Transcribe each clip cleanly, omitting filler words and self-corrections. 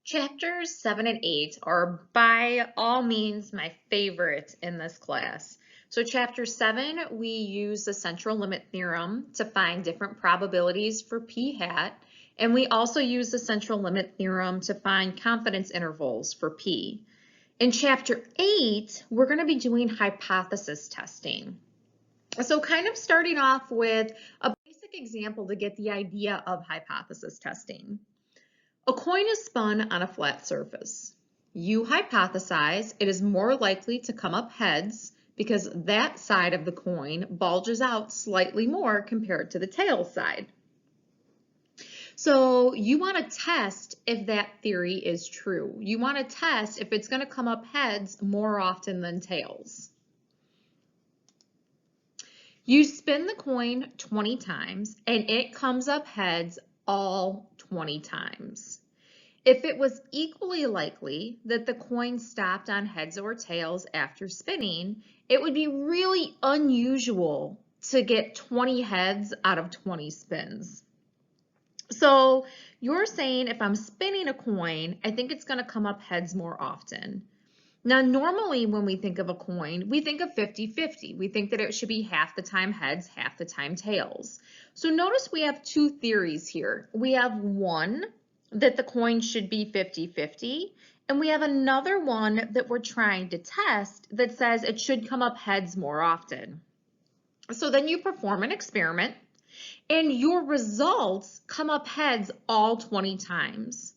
Chapters 7 and 8 are by all means my favorite in this class. So chapter 7, we use the central limit theorem to find different probabilities for p hat, and we also use the central limit theorem to find confidence intervals for p. In chapter 8, we're going to be doing hypothesis testing. So kind of starting off with a basic example to get the idea of hypothesis testing. A coin is spun on a flat surface. You hypothesize it is more likely to come up heads because that side of the coin bulges out slightly more compared to the tail side. So you want to test if that theory is true. You want to test if it's going to come up heads more often than tails. You spin the coin 20 times and it comes up heads all 20 times. If it was equally likely that the coin stopped on heads or tails after spinning, it would be really unusual to get 20 heads out of 20 spins. So you're saying if I'm spinning a coin, I think it's going to come up heads more often. Now, normally when we think of a coin, we think of 50-50. We think that it should be half the time heads, half the time tails. So notice we have two theories here. We have one that the coin should be 50-50, and we have another one that we're trying to test that says it should come up heads more often. So then you perform an experiment, and your results come up heads all 20 times.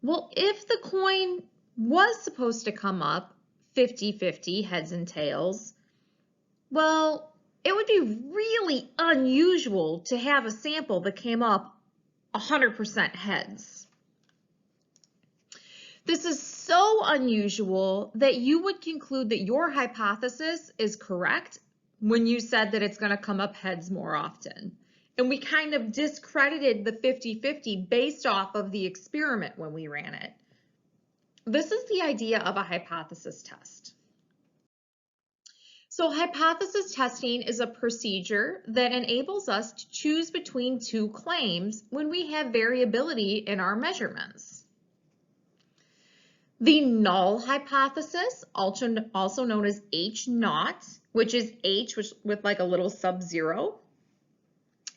Well, if the coin was supposed to come up 50-50 heads and tails, well, it would be really unusual to have a sample that came up 100% heads. This is so unusual that you would conclude that your hypothesis is correct when you said that it's going to come up heads more often. And we kind of discredited the 50-50 based off of the experiment when we ran it. This is the idea of a hypothesis test. So hypothesis testing is a procedure that enables us to choose between two claims when we have variability in our measurements. The null hypothesis, also known as H naught, which is H with like a little sub-zero,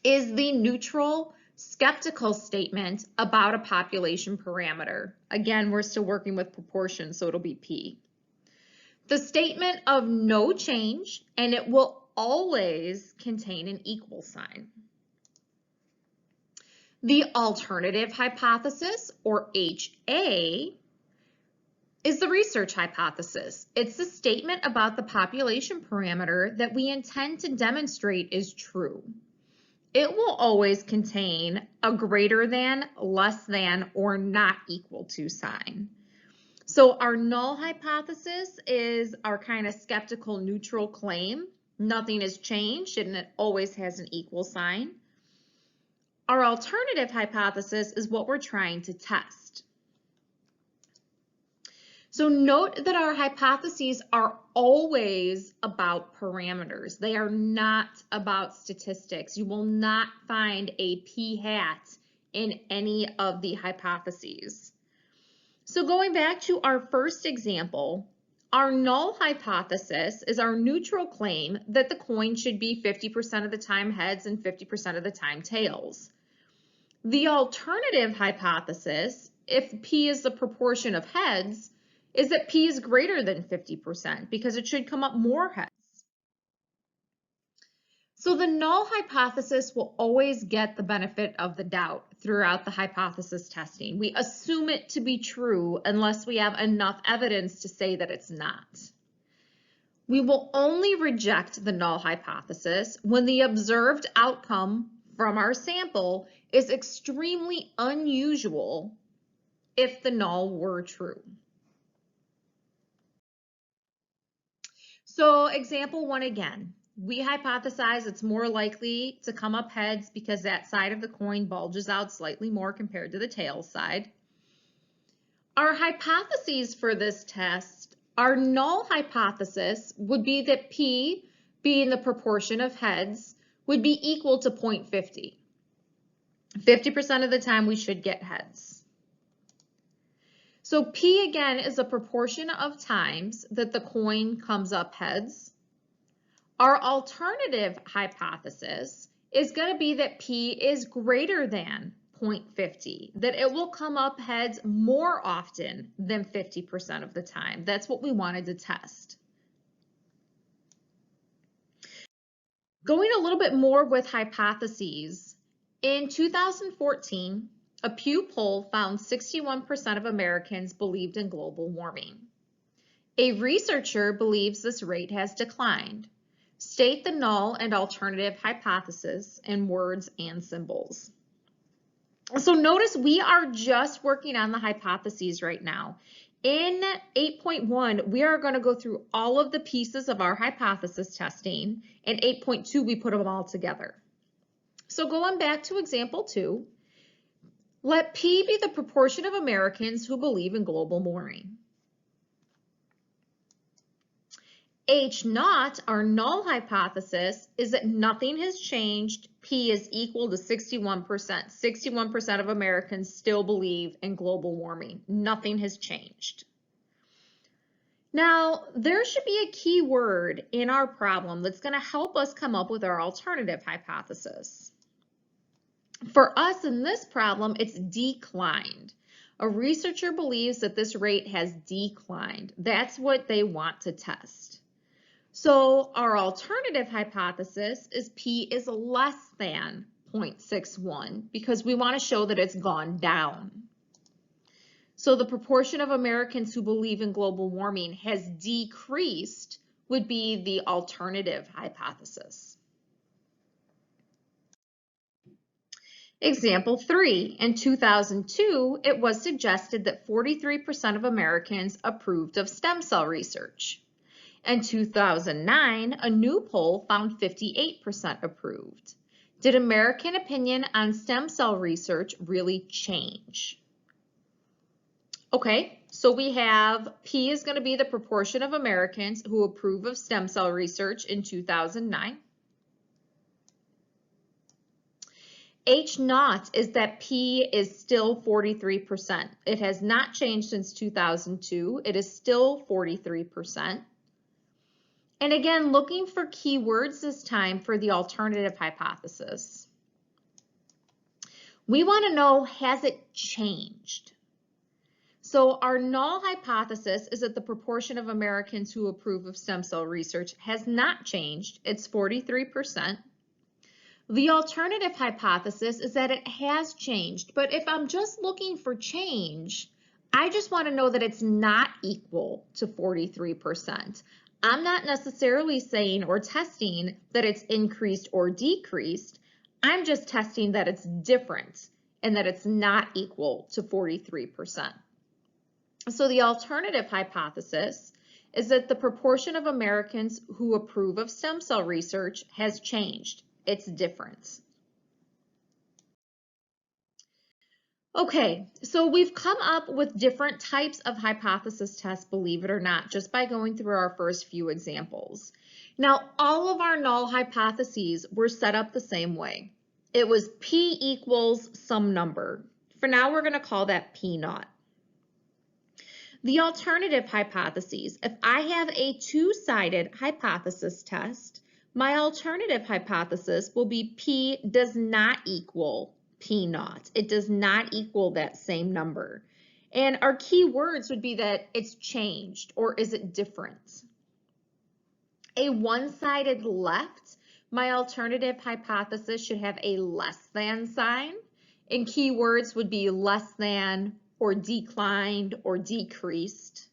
is the neutral skeptical statement about a population parameter. Again, we're still working with proportions, so it'll be P. The statement of no change, and it will always contain an equal sign. The alternative hypothesis, or HA, is the research hypothesis. It's the statement about the population parameter that we intend to demonstrate is true. It will always contain a greater than, less than, or not equal to sign. So our null hypothesis is our kind of skeptical neutral claim. Nothing has changed and it always has an equal sign. Our alternative hypothesis is what we're trying to test. So note that our hypotheses are always about parameters. They are not about statistics. You will not find a p hat in any of the hypotheses. So going back to our first example, our null hypothesis is our neutral claim that the coin should be 50% of the time heads and 50% of the time tails. The alternative hypothesis, if P is the proportion of heads, is that P is greater than 50% because it should come up more heads. So the null hypothesis will always get the benefit of the doubt throughout the hypothesis testing. We assume it to be true unless we have enough evidence to say that it's not. We will only reject the null hypothesis when the observed outcome from our sample is extremely unusual if the null were true. So example 1 again. We hypothesize it's more likely to come up heads because that side of the coin bulges out slightly more compared to the tail side. Our hypotheses for this test, our null hypothesis would be that P, being the proportion of heads, would be equal to 0.50. 50% of the time we should get heads. So P again is a proportion of times that the coin comes up heads. Our alternative hypothesis is going to be that P is greater than 0.50, that it will come up heads more often than 50% of the time. That's what we wanted to test. Going a little bit more with hypotheses, in 2014, a Pew poll found 61% of Americans believed in global warming. A researcher believes this rate has declined. State the null and alternative hypothesis in words and symbols. So notice we are just working on the hypotheses right now. In 8.1, we are going to go through all of the pieces of our hypothesis testing. In 8.2, we put them all together. So going back to example 2, let P be the proportion of Americans who believe in global warming. H0, our null hypothesis, is that nothing has changed. P is equal to 61%. 61% of Americans still believe in global warming. Nothing has changed. Now, there should be a key word in our problem that's going to help us come up with our alternative hypothesis. For us in this problem, it's declined. A researcher believes that this rate has declined. That's what they want to test. So our alternative hypothesis is P is less than 0.61 because we want to show that it's gone down. So the proportion of Americans who believe in global warming has decreased would be the alternative hypothesis. Example 3, in 2002, it was suggested that 43% of Americans approved of stem cell research. In 2009, a new poll found 58% approved. Did American opinion on stem cell research really change? Okay, so we have P is going to be the proportion of Americans who approve of stem cell research in 2009. H0 is that P is still 43%. It has not changed since 2002. It is still 43%. And again, looking for keywords this time for the alternative hypothesis. We want to know, has it changed? So our null hypothesis is that the proportion of Americans who approve of stem cell research has not changed. It's 43%. The alternative hypothesis is that it has changed, but if I'm just looking for change, I just want to know that it's not equal to 43%. I'm not necessarily saying or testing that it's increased or decreased. I'm just testing that it's different and that it's not equal to 43%. So the alternative hypothesis is that the proportion of Americans who approve of stem cell research has changed. It's different. Okay, so we've come up with different types of hypothesis tests, believe it or not, just by going through our first few examples. Now, all of our null hypotheses were set up the same way. It was P equals some number. For now, we're going to call that P0. The alternative hypotheses, if I have a two-sided hypothesis test, my alternative hypothesis will be P does not equal P0. It does not equal that same number. And our key words would be that it's changed or is it different? A one-sided left, my alternative hypothesis should have a less than sign. And keywords would be less than or declined or decreased.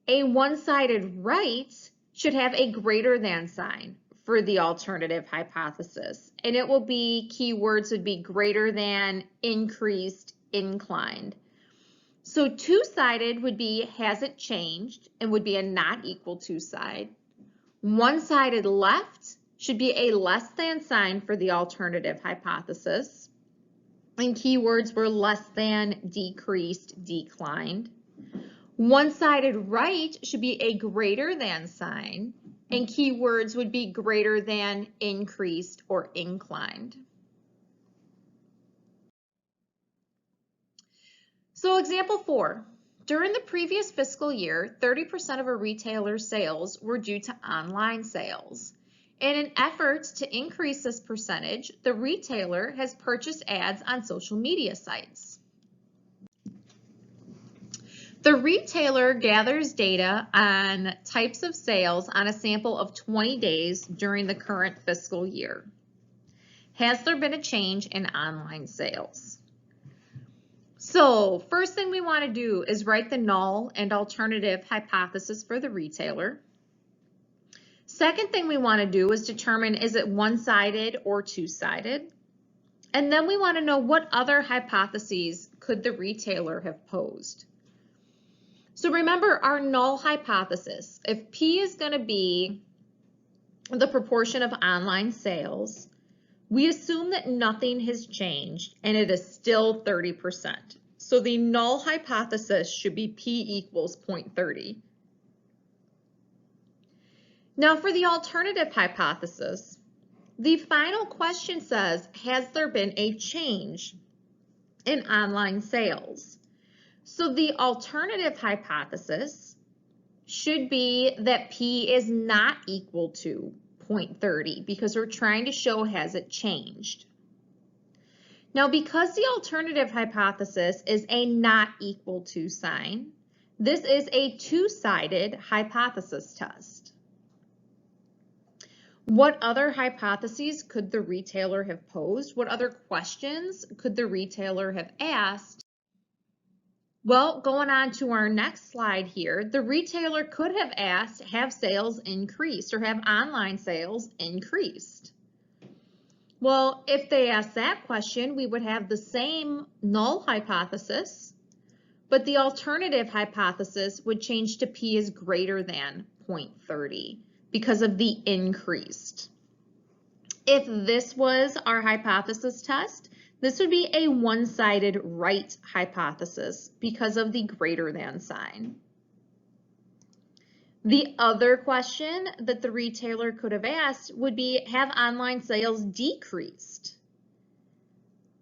A one-sided right should have a greater than sign for the alternative hypothesis. And it will be, keywords would be greater than, increased, inclined. So two-sided would be has it changed and would be a not equal to side. One-sided left should be a less than sign for the alternative hypothesis. And keywords were less than, decreased, declined. One-sided right should be a greater than sign, and keywords would be greater than, increased, or inclined. So example 4, During the previous fiscal year, 30% of a retailer's sales were due to online sales. In an effort to increase this percentage, the retailer has purchased ads on social media sites. The retailer gathers data on types of sales on a sample of 20 days during the current fiscal year. Has there been a change in online sales? So first thing we want to do is write the null and alternative hypothesis for the retailer. Second thing we want to do is determine, is it one-sided or two-sided? And then we want to know what other hypotheses could the retailer have posed. So remember our null hypothesis. If P is going to be the proportion of online sales, we assume that nothing has changed and it is still 30%. So the null hypothesis should be P equals 0.30. Now for the alternative hypothesis, the final question says, has there been a change in online sales? So the alternative hypothesis should be that P is not equal to 0.30 because we're trying to show, has it changed? Now because the alternative hypothesis is a not equal to sign, this is a two-sided hypothesis test. What other hypotheses could the retailer have posed? What other questions could the retailer have asked? Well, going on to our next slide here, the retailer could have asked, have sales increased or have online sales increased? Well, if they asked that question, we would have the same null hypothesis, but the alternative hypothesis would change to P is greater than 0.30 because of the increased. If this was our hypothesis test, this would be a one-sided right hypothesis because of the greater than sign. The other question that the retailer could have asked would be, have online sales decreased?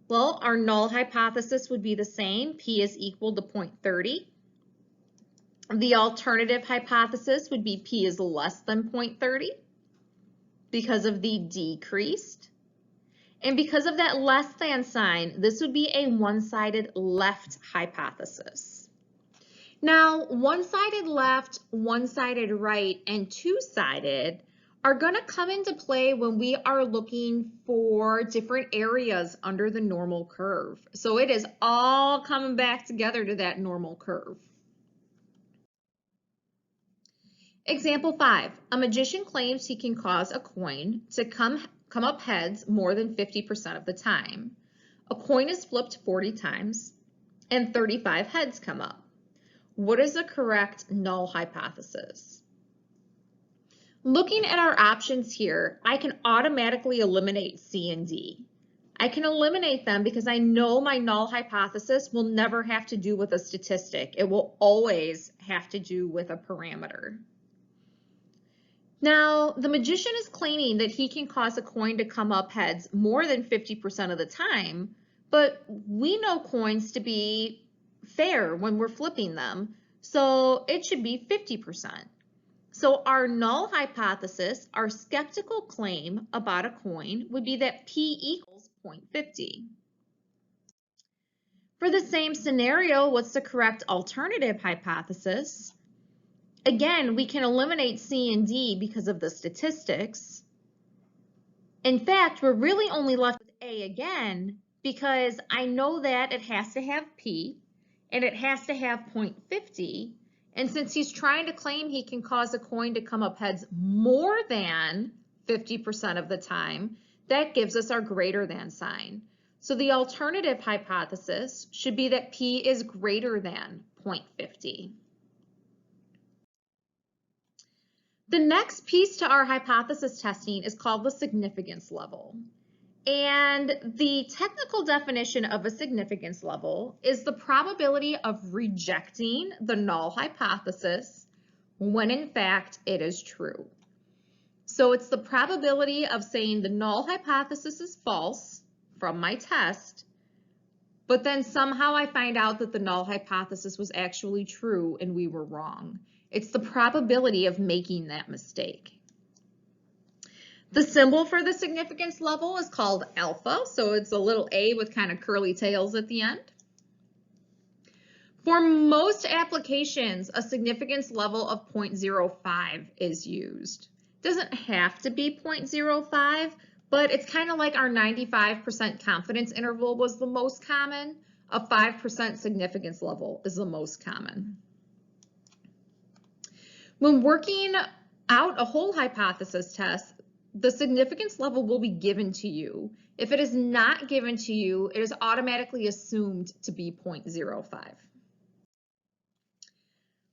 Well, our null hypothesis would be the same, P is equal to 0.30. The alternative hypothesis would be P is less than 0.30 because of the decreased. And because of that less than sign, this would be a one-sided left hypothesis. Now, one-sided left, one-sided right, and two-sided are going to come into play when we are looking for different areas under the normal curve. So it is all coming back together to that normal curve. Example 5, a magician claims he can cause a coin to come up heads more than 50% of the time. A coin is flipped 40 times and 35 heads come up. What is the correct null hypothesis? Looking at our options here, I can automatically eliminate C and D. I can eliminate them because I know my null hypothesis will never have to do with a statistic. It will always have to do with a parameter. Now, the magician is claiming that he can cause a coin to come up heads more than 50% of the time, but we know coins to be fair when we're flipping them, so it should be 50%. So our null hypothesis, our skeptical claim about a coin, would be that P equals 0.50. For the same scenario, what's the correct alternative hypothesis? Again, we can eliminate C and D because of the statistics. In fact, we're really only left with A again because I know that it has to have P and it has to have 0.50. And since he's trying to claim he can cause a coin to come up heads more than 50% of the time, that gives us our greater than sign. So the alternative hypothesis should be that P is greater than 0.50. The next piece to our hypothesis testing is called the significance level. And the technical definition of a significance level is the probability of rejecting the null hypothesis when in fact it is true. So it's the probability of saying the null hypothesis is false from my test, but then somehow I find out that the null hypothesis was actually true and we were wrong. It's the probability of making that mistake. The symbol for the significance level is called alpha, so it's a little a with kind of curly tails at the end. For most applications, a significance level of 0.05 is used. It doesn't have to be 0.05, but it's kind of like our 95% confidence interval was the most common. A 5% significance level is the most common. When working out a whole hypothesis test, the significance level will be given to you. If it is not given to you, it is automatically assumed to be 0.05.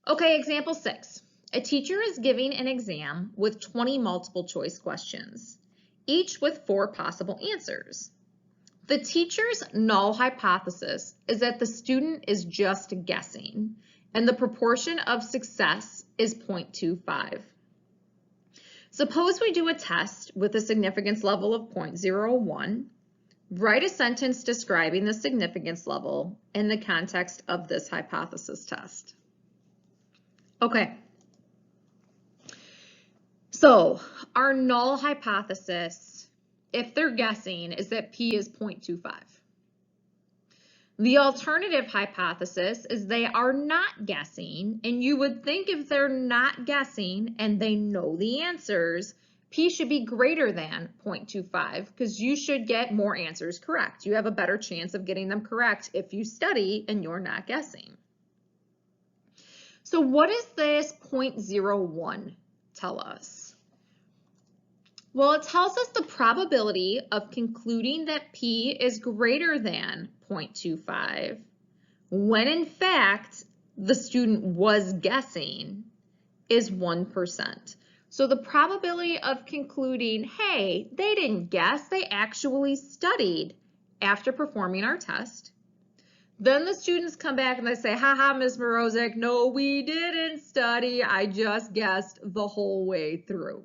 Okay, example 6. A teacher is giving an exam with 20 multiple choice questions, each with 4 possible answers. The teacher's null hypothesis is that the student is just guessing, and the proportion of success is 0.25. Suppose we do a test with a significance level of 0.01. Write a sentence describing the significance level in the context of this hypothesis test. Okay, so our null hypothesis, if they're guessing, is that P is 0.25. The alternative hypothesis is they are not guessing, and you would think if they're not guessing and they know the answers, P should be greater than 0.25 because you should get more answers correct. You have a better chance of getting them correct if you study and you're not guessing. So what does this 0.01 tell us? Well, it tells us the probability of concluding that P is greater than 0.25 when in fact the student was guessing is 1%. So the probability of concluding, hey, they didn't guess, they actually studied after performing our test. Then the students come back and they say, haha, Ms. Morozic, no, we didn't study, I just guessed the whole way through.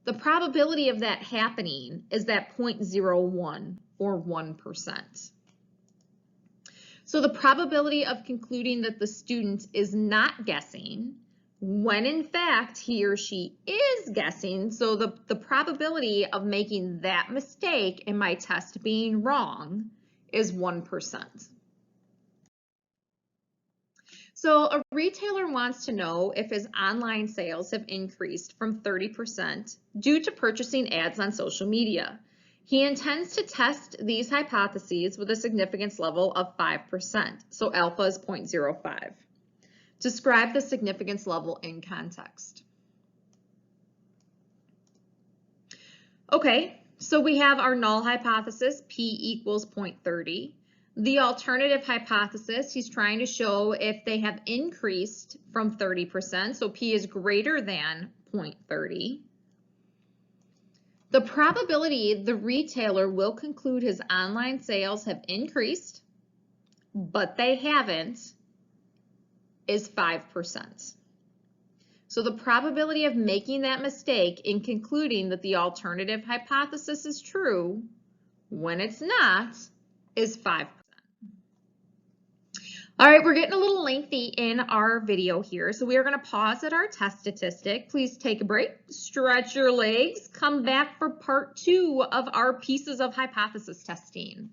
The probability of that happening is that 0.01 or 1%. So the probability of concluding that the student is not guessing when in fact he or she is guessing, so the probability of making that mistake in my test being wrong is 1%. So a retailer wants to know if his online sales have increased from 30% due to purchasing ads on social media. He intends to test these hypotheses with a significance level of 5%, so alpha is 0.05. Describe the significance level in context. Okay, so we have our null hypothesis, P equals 0.30. The alternative hypothesis, he's trying to show if they have increased from 30%, so P is greater than 0.30. The probability the retailer will conclude his online sales have increased, but they haven't, is 5%. So the probability of making that mistake in concluding that the alternative hypothesis is true when it's not is 5%. All right, we're getting a little lengthy in our video here, so we are going to pause at our test statistic. Please take a break, stretch your legs, come back for part 2 of our pieces of hypothesis testing.